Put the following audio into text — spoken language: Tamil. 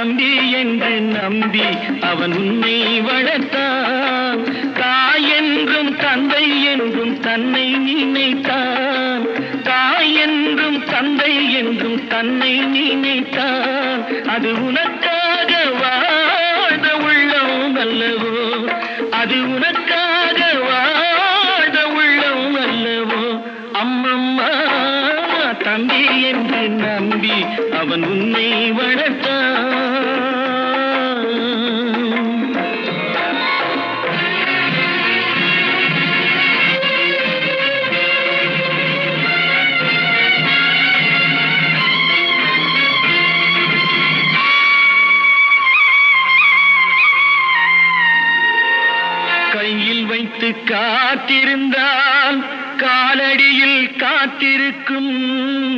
தம்பி என்று நம்பி அவன் உன்னை வளர்த்தான். தாய் என்றும் தந்தை என்றும் தன்னை நினைத்தான். தாய் என்றும் தந்தை என்றும் தன்னை நினைத்தான். அது உனக்காக வாழ்ந்த உள்ளம் அல்லவோ, அது உனக்காக வாழ்ந்த உள்ளம் அல்லவோ. அம்மம்மா தம்பி என்று நம்பி அவன் உன்னை வளர்த்தான். கையில் வைத்து காத்திருந்தால் காலடியில் காத்திருக்கும்